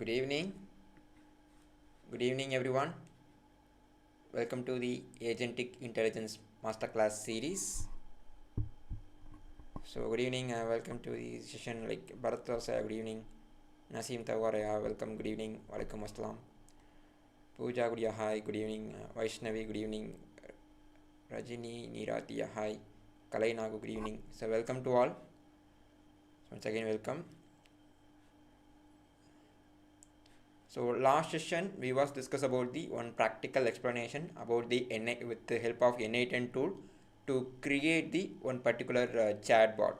Good evening. Good evening, everyone. Welcome to the Agentic Intelligence Masterclass series. So, good evening. Welcome to the session. Like Bharat was, good evening. Naseem Tawaraya, welcome. Good evening. Walaikum Assalam. Pooja, hi. Good evening. Vaishnavi, good evening. Rajini, Niratiya, hi. Kalainagu, good evening. So, welcome to all. Once again, welcome. So last session we was discuss about the one practical explanation about the with the help of N8N tool to create the one particular chatbot.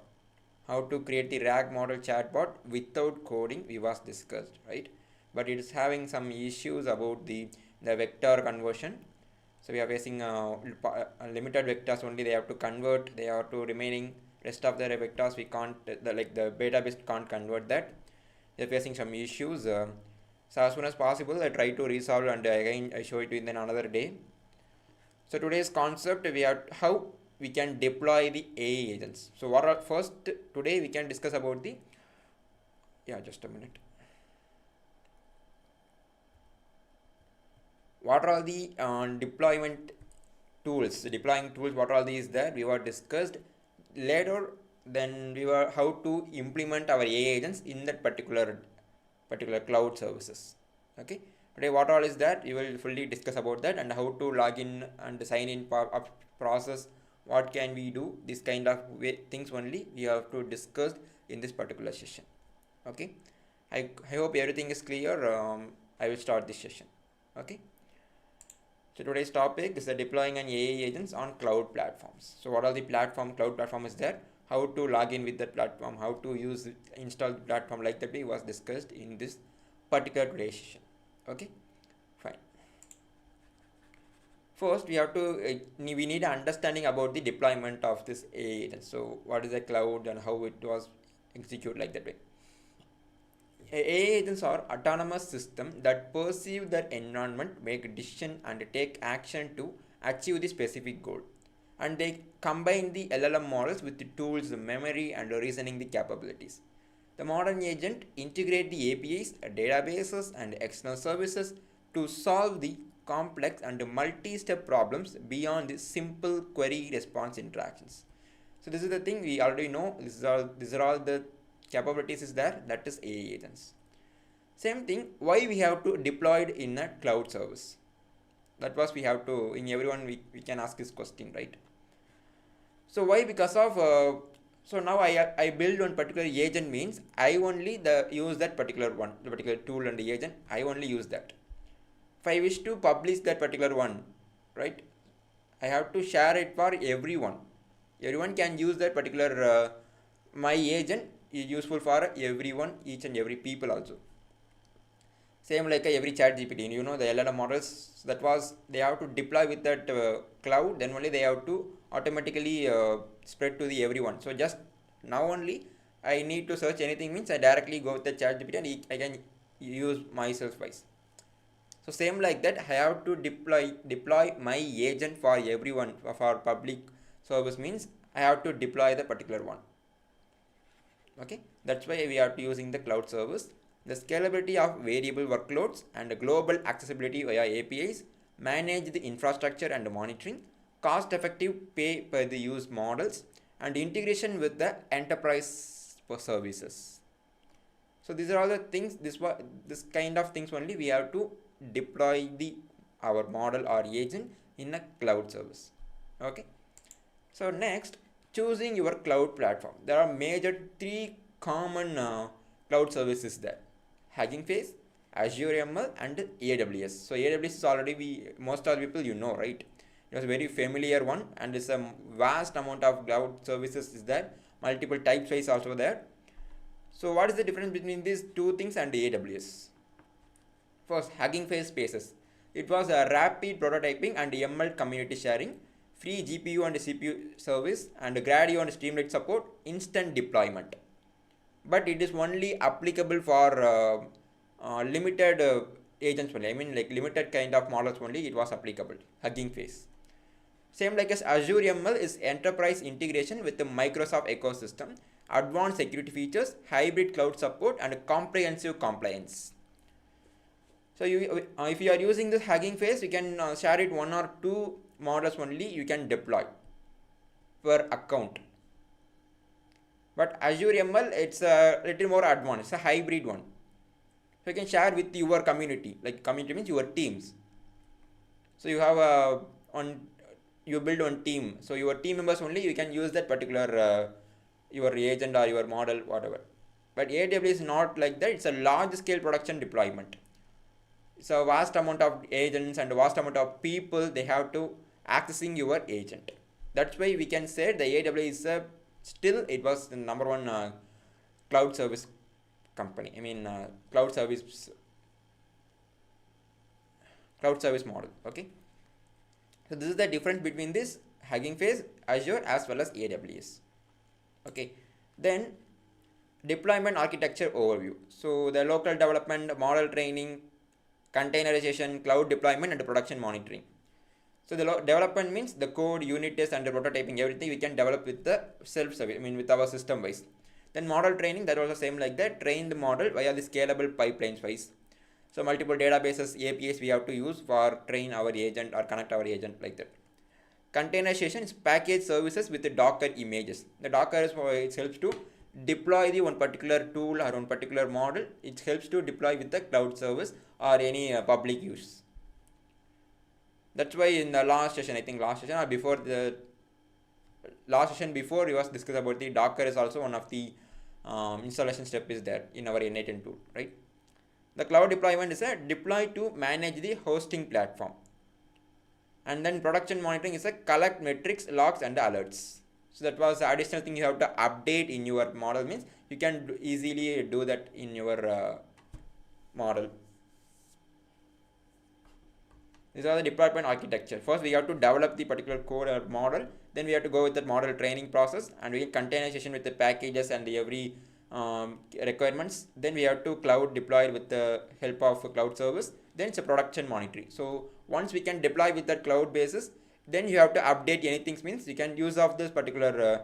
How to create the RAG model chatbot without coding we was discussed, right? But it is having some issues about the vector conversion. So we are facing limited vectors only. They have to convert. They have to remaining rest of the vectors we can't the database can't convert that. They're facing some issues. So as soon as possible, I try to resolve and again I show it in another day. So today's concept we have how we can deploy the AI agents. So what are first today we can discuss about the just a minute. What are the deployment tools? The deploying tools. What are these there? We were discussed later. Then we were how to implement our AI agents in that particular cloud services. Okay, today what all is that we will fully discuss about that and how to log in and sign in process, what can we do, this kind of things only we have to discuss in this particular session. Okay, I hope everything is clear. I will start this session. Okay, so today's topic is the deploying an AI agents on cloud platforms. So what are the cloud platform is there, how to log in with the platform, how to use install the platform, like that we was discussed in this particular today's session. Okay, fine. First we have to we need an understanding about the deployment of this AI agent. So what is the cloud and how it was executed, like that way. AI agents are autonomous systems that perceive their environment, make decisions and take action to achieve the specific goal. And they combine the LLM models with the tools, the memory and the reasoning the capabilities. The modern agent integrate the APIs, databases and external services to solve the complex and multi-step problems beyond the simple query response interactions. So this is the thing we already know. These are all the capabilities is there, that is AI agents. Same thing, why we have to deploy it in a cloud service? That was we have to, in everyone we can ask this question, right? So why? Because of so now I build one particular agent means I only use that particular one, the particular tool and the agent, I only use that. If I wish to publish that particular one, right, I have to share it for everyone. Everyone can use that particular my agent is useful for everyone, each and every people also. Same like every chat GPT, you know, the LLM models, that was they have to deploy with that cloud, then only they have to automatically spread to the everyone. So just now only I need to search anything means I directly go with the chat GPT and I can use myself wise. So same like that I have to deploy my agent for everyone, for public service means I have to deploy the particular one. Okay, that's why we are using the cloud service. The scalability of variable workloads and global accessibility via APIs, manage the infrastructure and monitoring, cost-effective pay per the use models, and integration with the enterprise services. So these are all the things. This kind of things only we have to deploy our model or agent in a cloud service. Okay. So next, choosing your cloud platform. There are major three common cloud services there: Hugging Face, Azure ML and AWS. So AWS is already most of the people you know, right? It was a very familiar one and it's a vast amount of cloud services is there. Multiple types wise also there. So what is the difference between these two things and the AWS? First, Hugging Face Spaces. It was a rapid prototyping and ML community sharing, free GPU and CPU service and Gradio and Streamlit support, instant deployment. But it is only applicable for limited agents only. I mean like limited kind of models only it was applicable. Hugging Face. Same like as Azure ML is enterprise integration with the Microsoft ecosystem, advanced security features, hybrid cloud support and comprehensive compliance. So if you are using this Hugging Face, you can share it one or two models only you can deploy per account. But Azure ML, it's a little more advanced. It's a hybrid one. So you can share with your community. Like community means your teams. So you have you build one team. So your team members only you can use that particular your agent or your model, whatever. But AWS is not like that. It's a large scale production deployment. It's a vast amount of agents and a vast amount of people they have to accessing your agent. That's why we can say the AWS is still it was the number one cloud service company. I mean cloud service model. Okay. So this is the difference between this Hugging Face, Azure as well as AWS. Okay. Then deployment architecture overview. So the local development, model training, containerization, cloud deployment, and production monitoring. So the development means the code, unit test, and the prototyping, everything we can develop with the self-service, I mean with our system wise. Then model training, that also same like that, train the model via the scalable pipelines wise. So multiple databases, APIs we have to use for train our agent or connect our agent like that. Containerization is package services with the Docker images. The Docker is it helps to deploy the one particular tool or one particular model. It helps to deploy with the cloud service or any public use. That's why in the last session, I think last session or before the last session before we was discussed about the Docker is also one of the installation step is there in our N8 tool, right? The cloud deployment is a deploy to manage the hosting platform. And then production monitoring is a collect metrics, logs and alerts. So that was the additional thing you have to update in your model, means you can easily do that in your model. These are the deployment architecture. First we have to develop the particular code or model, then we have to go with the model training process, and we containerization with the packages and every requirements. Then we have to cloud deploy with the help of cloud service. Then it's a production monitoring. So once we can deploy with that cloud basis, then you have to update anything, means you can use of this particular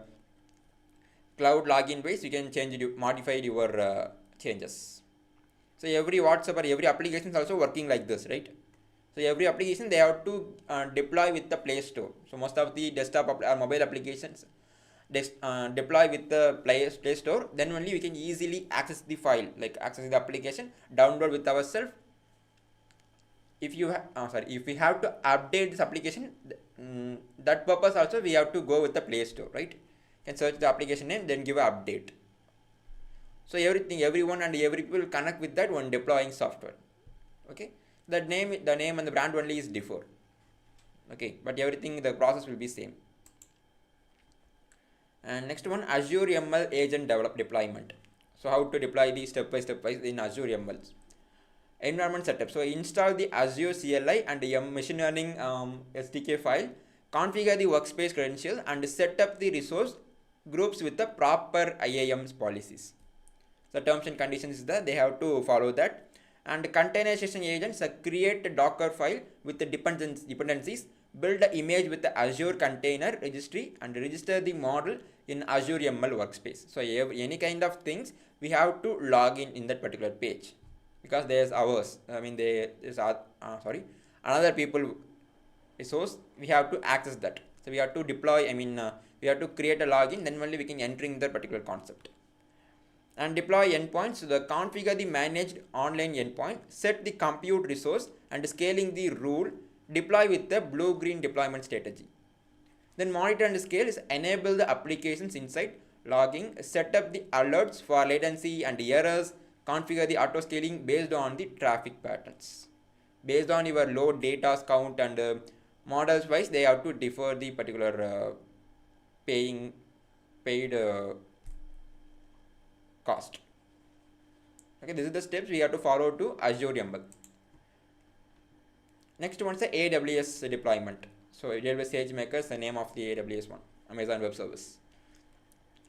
cloud login base, you can change it, modify your changes. So every WhatsApp or every application is also working like this, right? So every application they have to deploy with the Play Store. So most of the desktop or mobile applications deploy with the Play Store. Then only we can easily access the file, like access the application, download with ourselves. If you if we have to update this application, that purpose also we have to go with the Play Store, right? You can search the application name, then give an update. So everyone and every people will connect with that one deploying software. Okay. The name and the brand only is differ. Okay, but everything the process will be same. And next one, Azure ML agent deployment. So how to deploy the step by step in Azure ML environment setup. So install the Azure CLI and the machine learning SDK file, configure the workspace credential, and set up the resource groups with the proper IAM's policies. The terms and conditions is that they have to follow that. And containerization agents create a Docker file with the dependencies, build the image with the Azure container registry, and register the model in Azure ML workspace. So any kind of things we have to log in that particular page, because there's ours. I mean another people resource, we have to access that. So we have to deploy. We have to create a login. Then only we can entering that particular concept. And deploy endpoints. So the configure the managed online endpoint, set the compute resource, and scaling the rule, deploy with the blue-green deployment strategy. Then monitor and scale is enable the applications inside logging, set up the alerts for latency and errors, configure the auto scaling based on the traffic patterns. Based on your load data count and models wise, they have to differ the particular paid cost. Okay, this is the steps we have to follow to Azure ML. Next one is the AWS deployment. So AWS SageMaker is the name of the AWS one, Amazon Web Service.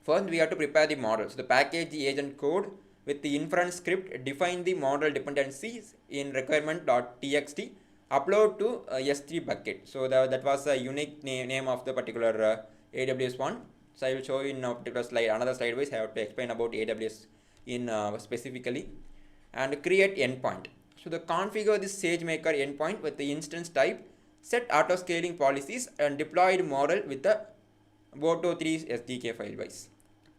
First, we have to prepare the model. So the package the agent code with the inference script, define the model dependencies in requirement.txt, upload to S3 bucket. So that was a unique name of the particular AWS one. So I will show you in a particular slide, another slide wise I have to explain about AWS in specifically. And create endpoint. So the configure this SageMaker endpoint with the instance type, set auto scaling policies, and deployed model with the Boto3 SDK file wise.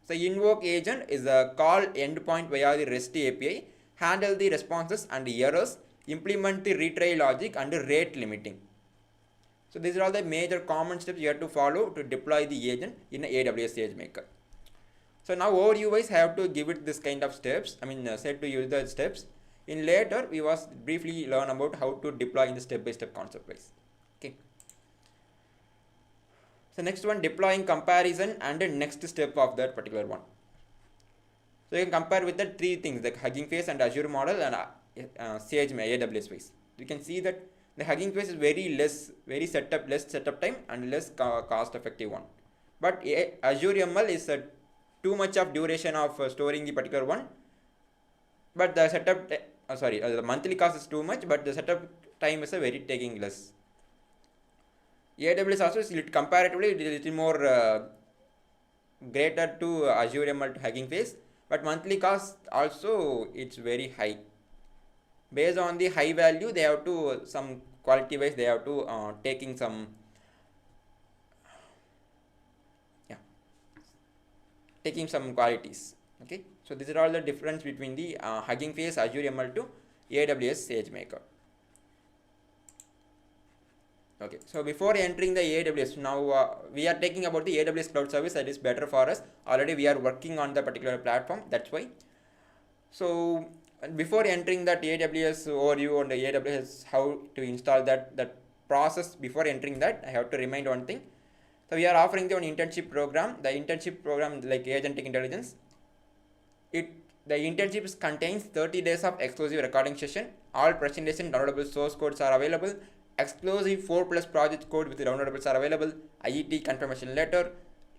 So invoke agent is a call endpoint via the REST API, handle the responses and the errors, implement the retry logic and rate limiting. So these are all the major common steps you have to follow to deploy the agent in AWS SageMaker. So now overview wise I have to give it this kind of steps, said to use the steps. In later we was briefly learn about how to deploy in the step-by-step concept wise. Okay. So next one, deploying comparison and the next step of that particular one. So you can compare with the three things like Hugging Face and Azure model and SageMaker AWS wise. You can see that the Hugging Face is less setup time and less cost effective one. But Azure ML is too much of duration of storing the particular one. But the setup, the monthly cost is too much, but the setup time is very taking less. AWS also is comparatively a little more greater to Azure ML to Hugging Face, but monthly cost also it's very high. Based on the high value, they have to some quality wise they have to taking some taking some qualities. Okay, so these are all the difference between the Hugging Face Azure ML to AWS SageMaker. Okay, so before entering the AWS, now we are taking about the AWS cloud service that is better for us. Already we are working on the particular platform, that's why. So before entering that AWS overview on the AWS, how to install that process, before entering that, I have to remind one thing. So we are offering the one internship program. The internship program like Agentic Intelligence. The internship contains 30 days of exclusive recording session. All presentation downloadable source codes are available. Exclusive 4+ project code with downloadables are available. IET confirmation letter.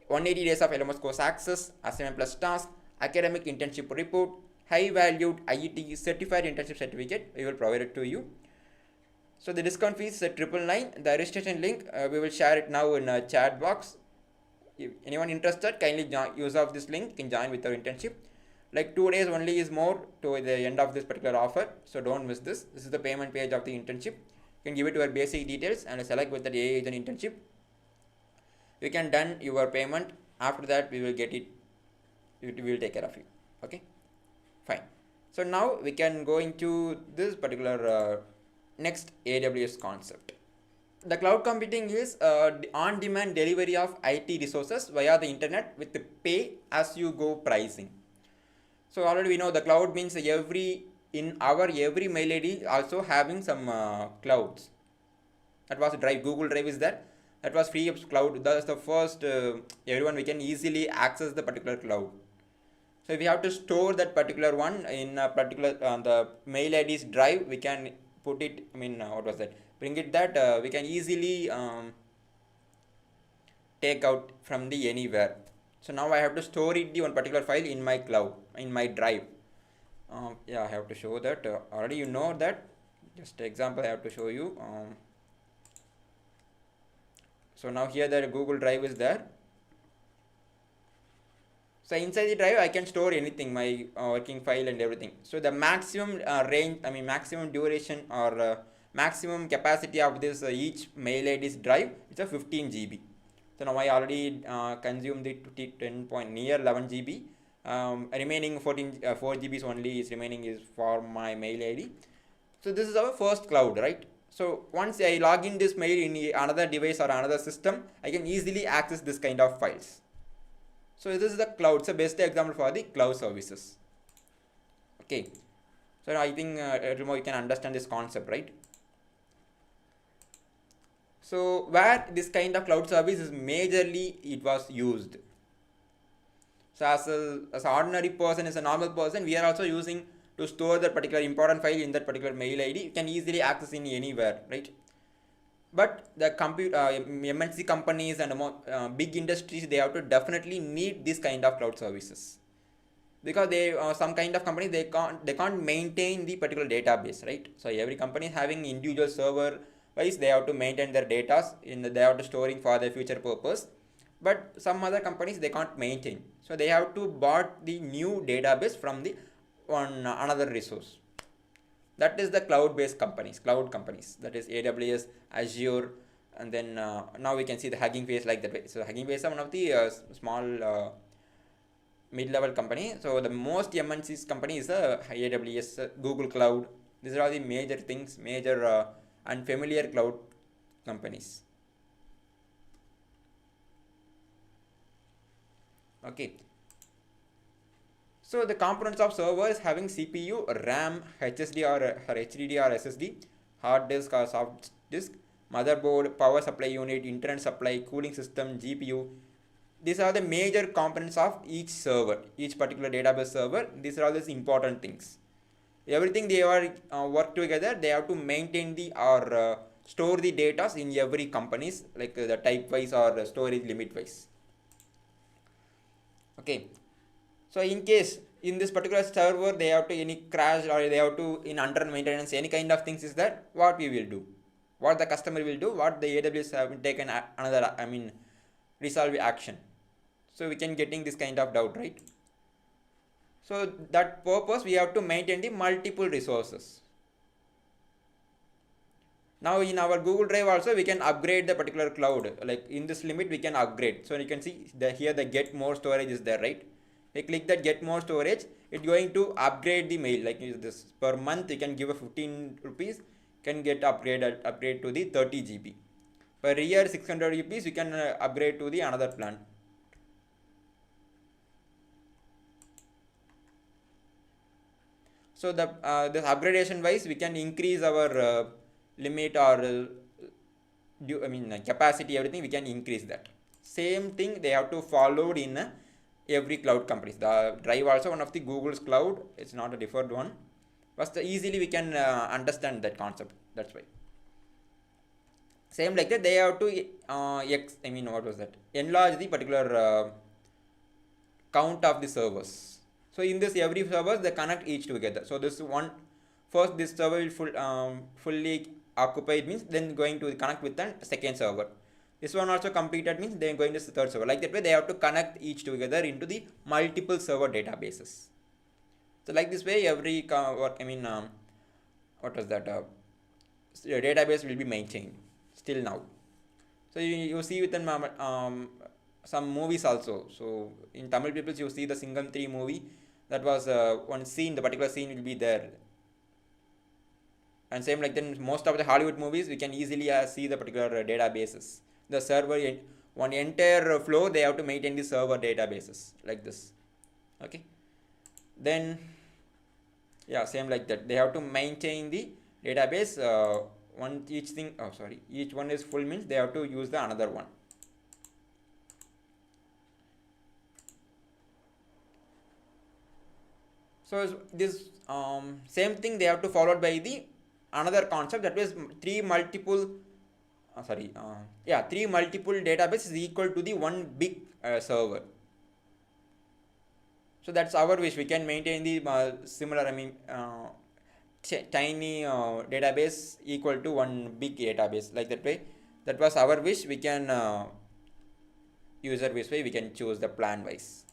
180 days of LMS course access. Assignment plus task. Academic internship report. High valued IET certified internship certificate. We will provide it to you. So the discount fee is $999. The registration link we will share it now in a chat box. If anyone interested, kindly use of this link. You can join with our internship. Like 2 days only is more to the end of this particular offer. So don't miss this. This is the payment page of the internship. You can give it your basic details and select with the AI agent internship. You can done your payment. After that we will get it. It will take care of you. Okay. Fine. So now we can go into this particular next AWS concept. The cloud computing is on-demand delivery of IT resources via the internet with the pay as you go pricing. So already we know the cloud means every mail ID also having some clouds. That was Drive. Google Drive is there. That was free of cloud. That's the first everyone we can easily access the particular cloud. So if we have to store that particular one in a particular the mail ID's drive, we can put it. Bring it that we can easily take out from the anywhere. So now I have to store it the one particular file in my cloud, in my drive. I have to show that. Already you know that. Just example I have to show you. So now here the Google Drive is there. So inside the drive I can store anything, my working file and everything. So the maximum maximum duration or maximum capacity of this each mail ID's drive is a 15 GB. So now I already consumed the 11 GB. Remaining 4 GBs only is remaining is for my mail ID. So this is our first cloud, right? So once I log in this mail in another device or another system, I can easily access this kind of files. So this is the cloud. It's the best example for the cloud services. Okay. So I think you can understand this concept, right? So where this kind of cloud service is majorly it was used. So as an ordinary person, as a normal person, we are also using to store that particular important file in that particular mail ID. You can easily access in anywhere, right? But the MNC companies and big industries, they have to definitely need this kind of cloud services, because they some kind of companies they can't maintain the particular database, right? So every company is having individual server wise, they have to maintain their data they have to storing for their future purpose. But some other companies they can't maintain, so they have to bought the new database from the another resource. That is the cloud-based companies, cloud companies. That is AWS, Azure, and then now we can see the Hugging Face like that way. So Hugging Face is one of the small mid-level company. So the most MNC's company is AWS, Google Cloud. These are all the major things, major and familiar cloud companies. Okay. So the components of servers having CPU, RAM, HSD or HDD or SSD, hard disk or soft disk, motherboard, power supply unit, internet supply, cooling system, GPU. These are the major components of each server, each particular database server. These are all these important things. Everything they are work together. They have to maintain the or store the data in every companies, like the type wise or storage limit wise. Okay. So in case in this particular server they have to any crash or they have to in under maintenance any kind of things, is that what we will do, what the customer will do, what the AWS have taken another resolve action. So we can getting this kind of doubt, right? So that purpose we have to maintain the multiple resources. Now in our Google Drive also we can upgrade the particular cloud, like in this limit we can upgrade. So you can see that here the get more storage is there, right? We click that get more storage, it's going to upgrade the mail, like this per month you can give a 15 rupees, can get upgrade to the 30 GB. Per year 600 rupees you can upgrade to the another plan. So the this upgradation wise we can increase our limit or capacity, everything we can increase that. Same thing they have to follow in every cloud companies. The Drive also one of the Google's cloud, it's not a different one, but easily we can understand that concept. That's why same like that they have to what was that, enlarge the particular count of the servers. So in this every servers they connect each together. So this one first this server will fully occupied means then going to connect with the second server. This one also completed means they are going to the third server. Like that way they have to connect each together into the multiple server databases. So like this way every what was that database will be maintained still now. So you see within some movies also. So in Tamil people you see the Singam 3 movie, that was one scene, the particular scene will be there. And same like then most of the Hollywood movies we can easily see the particular databases. The server one entire flow they have to maintain the server databases like this. Okay. Then yeah, same like that they have to maintain the database each one is full means they have to use the another one. So this same thing they have to followed by the another concept, that was three multiple database is equal to the one big server. So that's our wish, we can maintain the similar tiny database equal to one big database, like that way. That was our wish. We can user wish way we can choose the plan wise.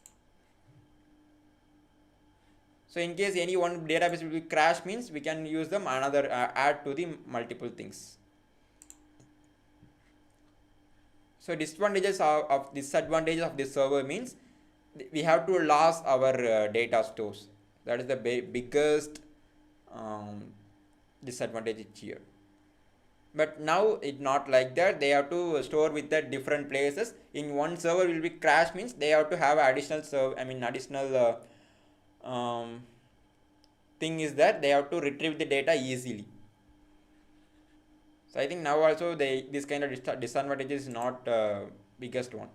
So in case any one database will be crash means we can use them another add to the multiple things. So disadvantages of this server means we have to lose our data stores. That is the biggest disadvantage here. But now it's not like that. They have to store with the different places. In one server will be crash means they have to have additional thing is that they have to retrieve the data easily. So I think now also this kind of disadvantage is not biggest one.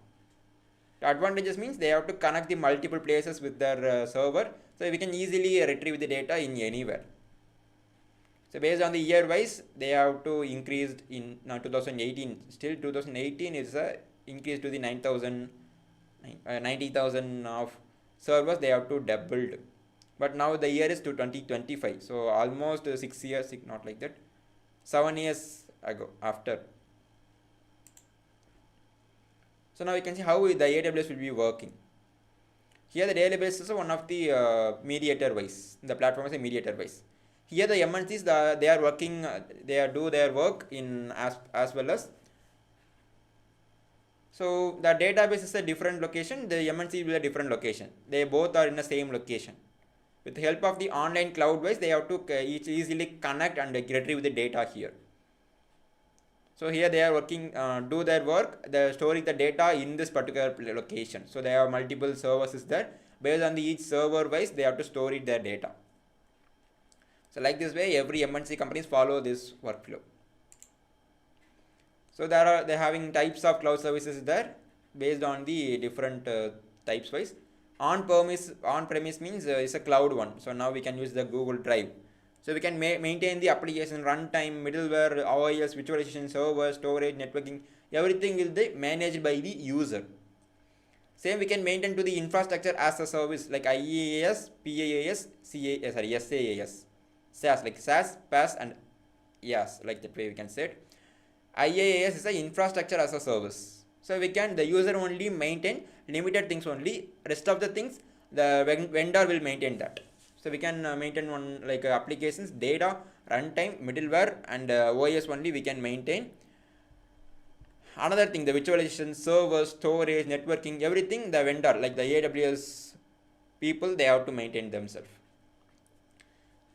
The advantages means they have to connect the multiple places with their server, so we can easily retrieve the data in anywhere. So based on the year wise, they have to increase in now 2018. Still 2018 is increased to the 90,000 of servers. They have to doubled, but now the year is to 2025. So almost 6 years, not like that, 7 years ago after. So now you can see how the AWS will be working. Here the database is one of the mediator wise. The platform is a mediator wise. Here the MNCs, they are working, they do their work in as well as. So the database is a different location, the MNC will be a different location. They both are in the same location. With the help of the online cloud base, they have to easily connect and retrieve the data here. So here they are working, do their work, they are storing the data in this particular location. So they have multiple services there. Based on the each server wise, they have to store it their data. So like this way, every MNC companies follow this workflow. So they're having types of cloud services there based on the different types wise. On-premise means it's a cloud one. So now we can use the Google Drive. So we can maintain the application runtime, middleware, OIS, virtualization, server, storage, networking. Everything will be managed by the user. Same we can maintain to the infrastructure as a service like IaaS, PaaS, SaaS. SaaS like SaaS, PaaS and IaaS, like that way we can say it. IaaS is a infrastructure as a service. So we can, the user only maintain limited things only. Rest of the things the vendor will maintain that. So we can maintain one like applications, data, runtime, middleware and OS only we can maintain. Another thing, the virtualization, server, storage, networking, everything the vendor like the AWS people, they have to maintain themselves.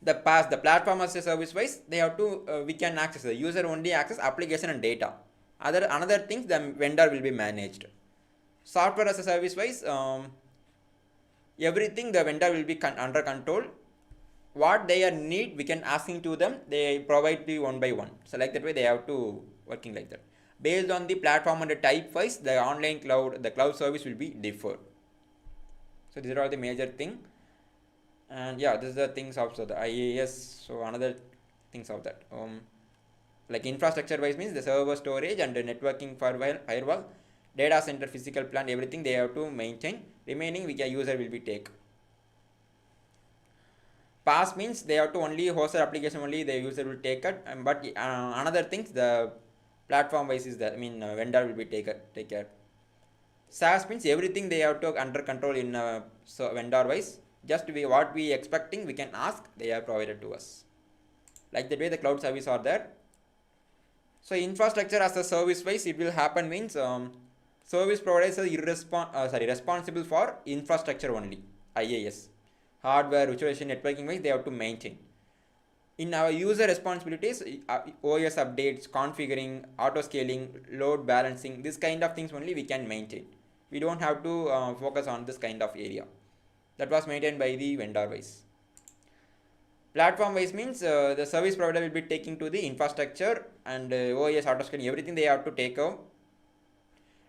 The PaaS, the platform as a service wise, they have to we can access, the user only access application and data. Another things the vendor will be managed. Software as a service wise, everything the vendor will be under control. What they need, we can asking to them, they provide the one by one. So like that way they have to working like that. Based on the platform and the type wise, the online cloud, the cloud service will be different. So these are all the major thing. And yeah, this is the things of the IaaS. So another things of that. Like infrastructure wise means the server, storage and the networking firewall, data center, physical plant, everything they have to maintain. Remaining we can user will be take. PaaS means they have to only host their application only the user will take it. But another things the platform wise is that vendor will be take care. SaaS means everything they have to under control in so vendor wise. Just what we expecting we can ask, they are provided to us. Like that way the cloud service are there. So infrastructure as a service wise, it will happen means service providers are responsible for infrastructure only, IaaS. Hardware, virtualization, networking wise, they have to maintain. In our user responsibilities, OS updates, configuring, auto scaling, load balancing, this kind of things only we can maintain. We don't have to focus on this kind of area. That was maintained by the vendor wise. Platform wise means the service provider will be taking to the infrastructure and OS, auto scaling, everything they have to take out.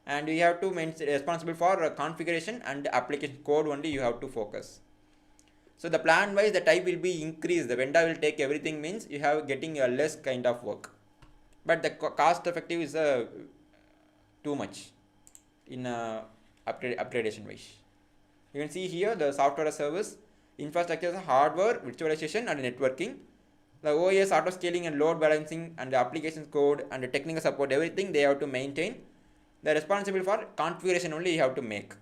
And we have to responsible for configuration and application code only you have to focus. So the plan wise the type will be increased. The vendor will take everything means you have getting a less kind of work. But the cost effective is too much in upgradation wise. You can see here the software as service, infrastructure, hardware, virtualization and networking. The OS, auto scaling and load balancing and the application code and the technical support, everything they have to maintain. They are responsible for configuration only you have to make.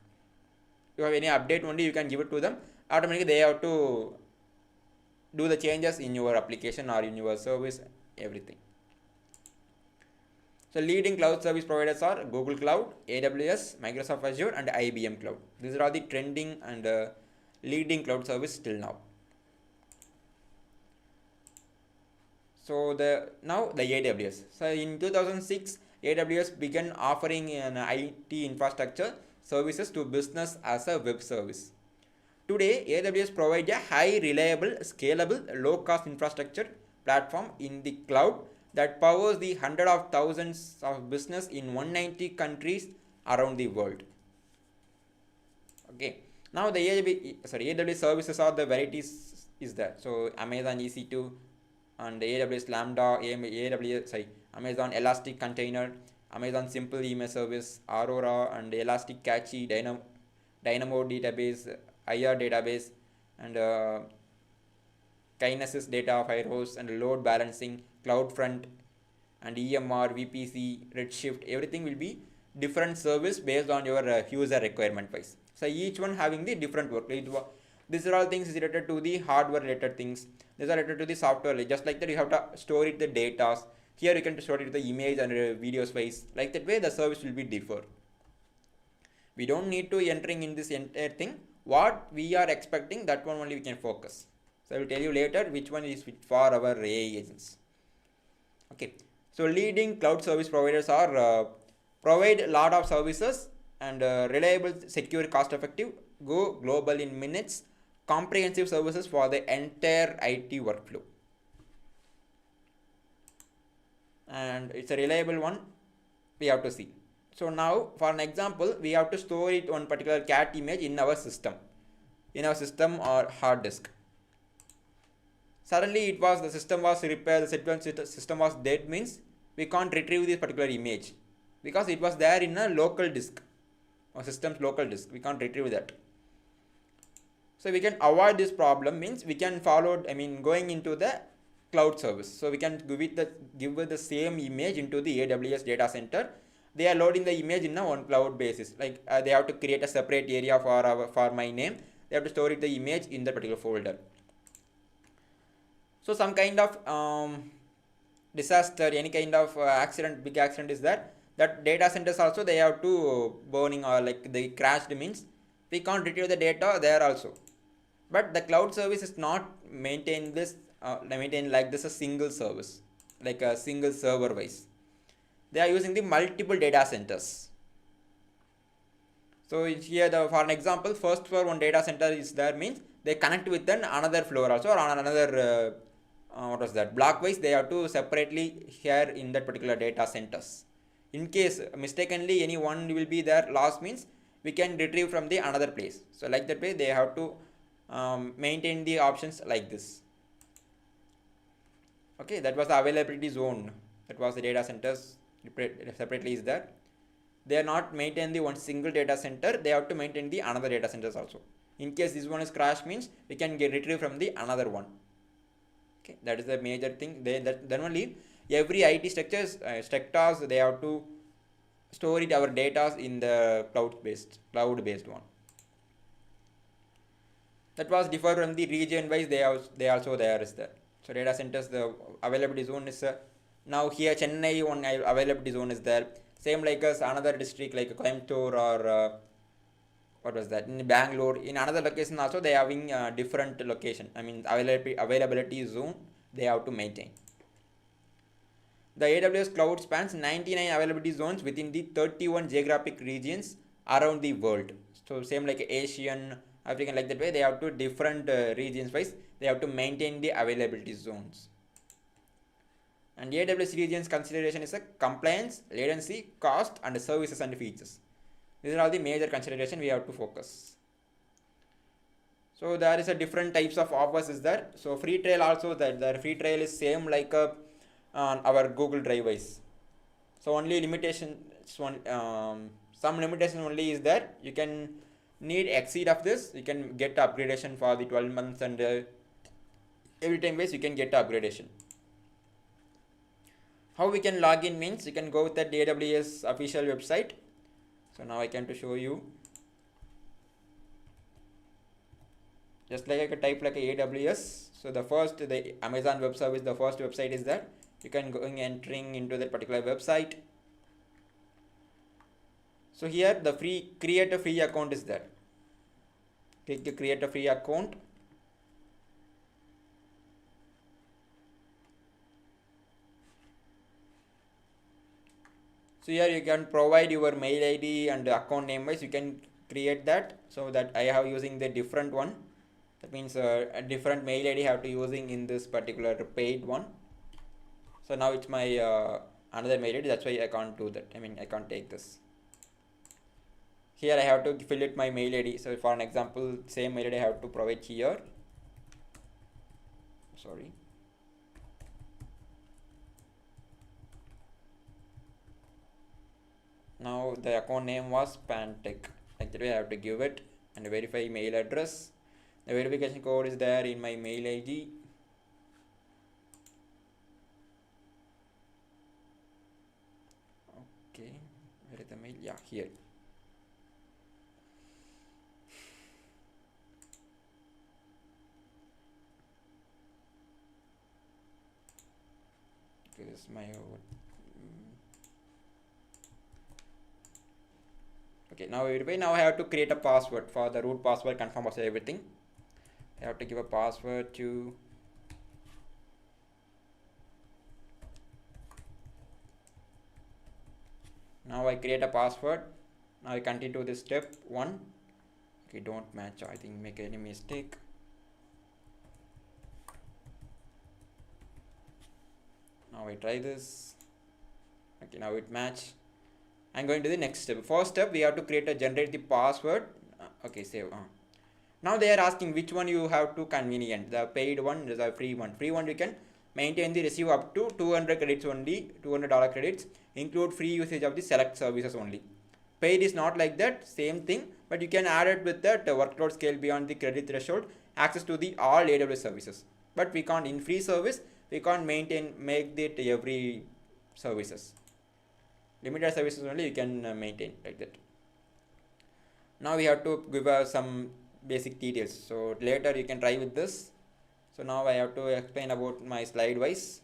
You have any update only you can give it to them. Automatically they have to do the changes in your application or in your service, everything. So leading cloud service providers are Google Cloud, AWS, Microsoft Azure and IBM Cloud. These are all the trending and leading cloud service till now. So now the AWS. So in 2006, AWS began offering an IT infrastructure services to business as a web service. Today, AWS provides a high reliable, scalable, low-cost infrastructure platform in the cloud that powers the hundreds of thousands of business in 190 countries around the world. Okay. Now the AWS services are the varieties is there. So Amazon EC2 and AWS Lambda, Amazon Elastic Container, Amazon Simple Email Service, Aurora and Elastic Cache, Dynamo Database, IR Database, and Kinesis Data Firehose and Load Balancing, CloudFront, and EMR, VPC, Redshift. Everything will be different service based on your user requirement wise. So each one having the different work. These are all things related to the hardware related things. These are related to the software. Just like that, you have to store it the data. Here you can store it the image and videos wise. Like that way, the service will be differ. We don't need to entering in this entire thing. What we are expecting, that one only we can focus. So I will tell you later which one is fit for our AI agents. Okay. So leading cloud service providers are provide a lot of services and reliable, secure, cost effective, go global in minutes, comprehensive services for the entire IT workflow. And it's a reliable one, we have to see. So now for an example, we have to store it one particular cat image in our system or hard disk. Suddenly the system was repaired, the system was dead, means we can't retrieve this particular image because it was there in a local disk or system's local disk. We can't retrieve that. So we can avoid this problem, means we can follow, going into the cloud service. So we can give it the same image into the AWS data center. They are loading the image in a one cloud basis. Like they have to create a separate area for my name. They have to store it the image in that particular folder. So some kind of disaster, any kind of accident, big accident is there. That data centers also they have to burning or like they crashed, means we can't retrieve the data there also. But the cloud service is not maintained like this a single service, like a single server wise. They are using the multiple data centers. So here for an example, first floor one data center is there, means they connect with another floor also, or on another what was that block wise they have to separately here in that particular data centers. In case mistakenly any one will be there lost, means we can retrieve from the another place. So like that way they have to maintain the options like this. Okay, that was the availability zone. That was the data centers separately is there. They are not maintain the one single data center, they have to maintain the another data centers also. In case this one is crashed, means we can get retrieve from the another one. Okay, that is the major thing. Then only every IT structures they have to store it our data in the cloud based one. That was differ from the region wise. They also there is there. So data centers, the availability zone is now here Chennai one availability zone is there. Same like us another district like Coimbatore or what was that in Bangalore. In another location also they having different location. Availability zone they have to maintain. The AWS cloud spans 99 availability zones within the 31 geographic regions around the world. So same like Asian, African, like that way they have to different regions wise they have to maintain the availability zones. And AWS regions consideration is a compliance, latency, cost, and services and features. These are all the major consideration we have to focus. So there is a different types of offers is there. So free trial also the free trial is same like our Google Drive wise. So only limitation some limitation only is there. You can need exceed of this, you can get upgradation for the 12 months and every time wise you can get upgradation. How we can log in means you can go with the AWS official website. So now I can to show you. Just like I can type like a AWS. So the Amazon Web Service, the first website is that. You can go entering into that particular website. So here the create a free account is there. Click to create a free account. So here you can provide your mail ID and account name wise you can create that. So that I have using the different one. That means a different mail ID have to using in this particular paid one. So now it's my another mail ID. That's why I can't do that. I can't take this. Here I have to fill it my mail ID. So for an example, same mail ID I have to provide here. Sorry. Now the account name was Pantech. Like that way I have to give it and verify mail address. The verification code is there in my mail ID. Okay, where is the mail? Yeah, here. this is my okay, now I have to create a password for the root password, confirm password, everything. I have to give a password to now I create a password. Now I continue to this step 1. Okay, don't match, I think make any mistake. Now I try this. Okay, now it match. I'm going to the next step. First step, we have to generate the password. Okay, save. Now they are asking which one you have to convenient. The paid one is a free one. Free one you can maintain the receive up to 200 credits only, $200 credits, include free usage of the select services only. Paid is not like that, same thing, but you can add it with that workload scale beyond the credit threshold, access to the all AWS services. But we can't, in free service, we can't make that every services. Limited services only you can maintain like that. Now we have to give some basic details. So later you can try with this. So now I have to explain about my slide wise.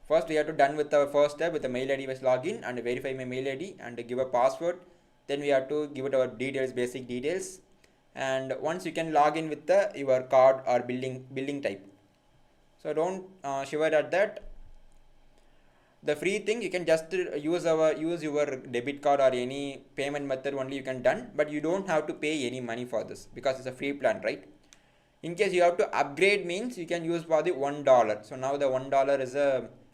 First we have to done with the first step with the mail ID wise login and verify my mail ID and give a password. Then we have to give it our details, basic details. And once you can log in with the your card or billing type. So don't shiver at that. The free thing you can just use your debit card or any payment method only you can done, but you don't have to pay any money for this because it's a free plan, right? In case you have to upgrade means you can use for the $1. So now the $1 is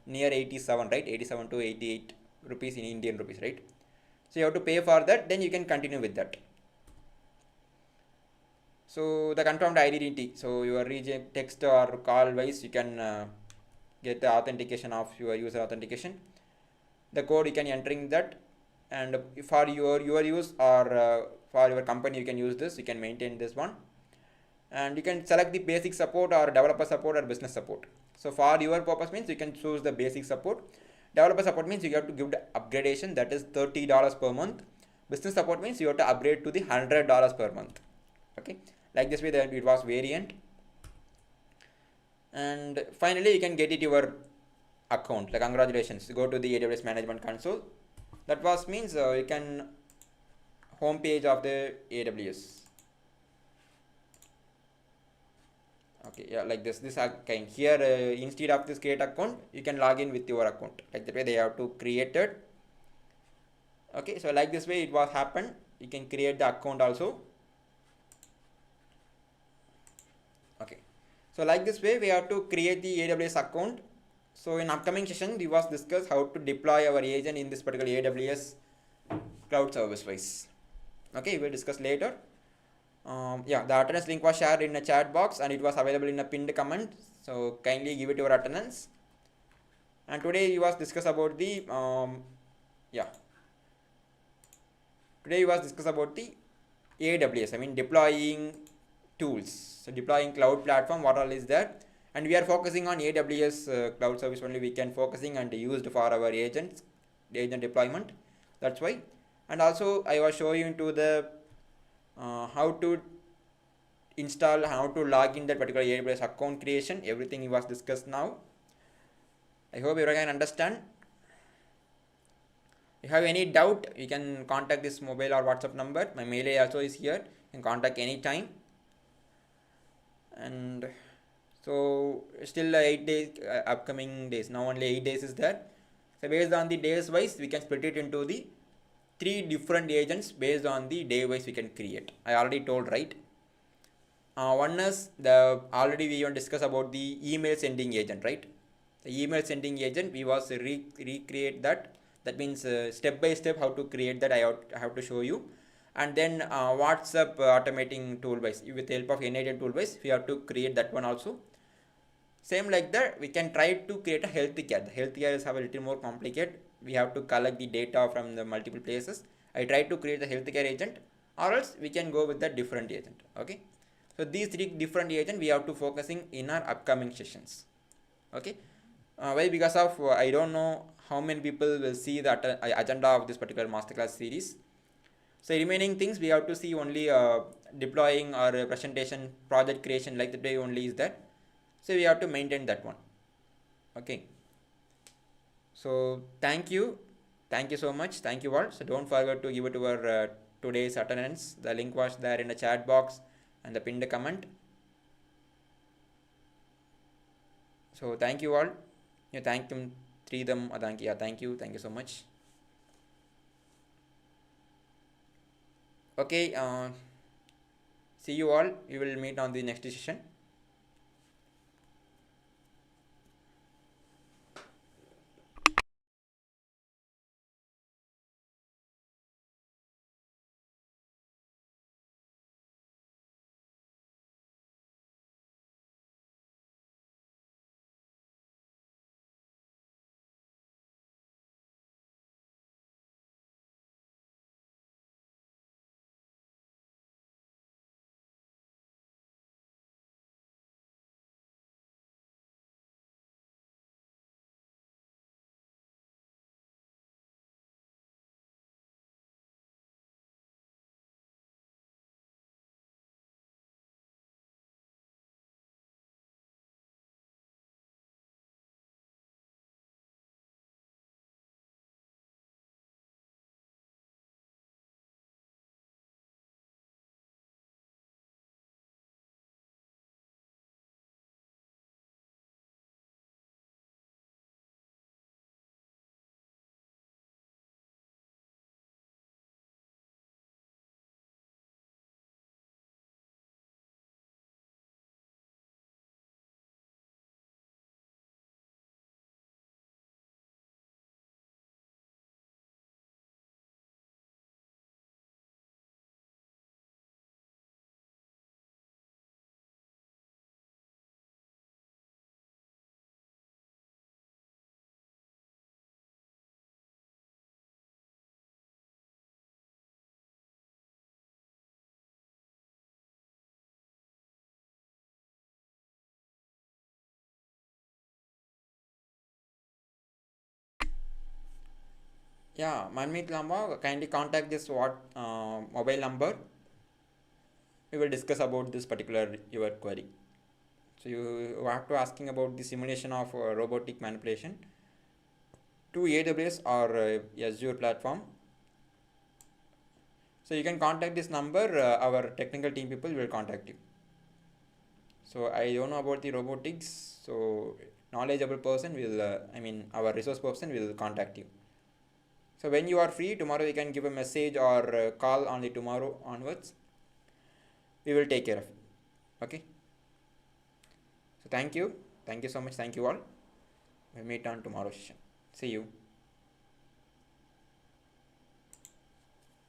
near 87, right? 87 to 88 rupees in Indian rupees, right? So you have to pay for that, then you can continue with that. So the confirmed identity, so your region text or call wise you can get the authentication of your user authentication. The code you can entering that, and for your use or for your company you can use this, you can maintain this one, and you can select the basic support or developer support or business support. So for your purpose means you can choose the basic support. Developer support means you have to give the upgradation, that is $30 per month. Business support means you have to upgrade to the $100 per month. Okay, like this way that it was variant. And finally you can get it your account, like congratulations, go to the AWS management console. That was means you can home page of the AWS. Okay, yeah, like this kind here instead of this create account you can log in with your account, like that way they have to create it. Okay, so like this way it was happened. You can create the account also. Okay, so like this way we have to create the AWS account. So in upcoming session we was discuss how to deploy our agent in this particular AWS cloud service wise. Okay, we'll discuss later. Yeah, the attendance link was shared in a chat box and it was available in a pinned comment. So kindly give it your attendance. And today we was discuss about the today we was discuss about the AWS. I mean deploying tools. So deploying cloud platform, what all is there? And we are focusing on AWS cloud service only. We can focusing and used for our agent deployment. That's why. And also I was showing you to the how to install, how to log in that particular AWS account creation. Everything was discussed now. I hope everyone can understand. If you have any doubt, you can contact this mobile or WhatsApp number. My mail ID also is here. You can contact anytime. And so still 8 days, upcoming days. Now only 8 days is there. So based on the days wise, we can split it into the 3 different agents based on the day wise we can create. I already told, right? One is already we even discussed about the email sending agent, right? The email sending agent we was recreate that. That means step by step how to create that I have to show you. And then WhatsApp automating toolbase with the help of NAGent toolbase we have to create that one also. Same like that we can try to create a healthcare. The healthcare is have a little more complicated. We have to collect the data from the multiple places. I try to create the healthcare agent, or else we can go with the different agent. Okay, so these 3 different agents we have to focusing in our upcoming sessions. Okay, why? Because of I don't know how many people will see the agenda of this particular masterclass series. So remaining things we have to see only deploying or presentation, project creation, like that way only is that. So we have to maintain that one. Okay. So thank you so much, thank you all. So don't forget to give it to our today's attendance. The link was there in the chat box and the pinned comment. So thank you all. Yeah, thank them, three them, thank you. Yeah, thank you so much. Okay, see you all. We will meet on the next session. Yeah, Manmeet Lamba, kindly contact this mobile number. We will discuss about this particular your query. So you have to asking about the simulation of robotic manipulation to AWS or Azure platform. So you can contact this number. Our technical team people will contact you. So I don't know about the robotics. So knowledgeable person will, our resource person will contact you. So when you are free tomorrow, you can give a message or call only tomorrow onwards. We will take care of it. Okay. So thank you so much. Thank you all. We'll meet on tomorrow's session. See you.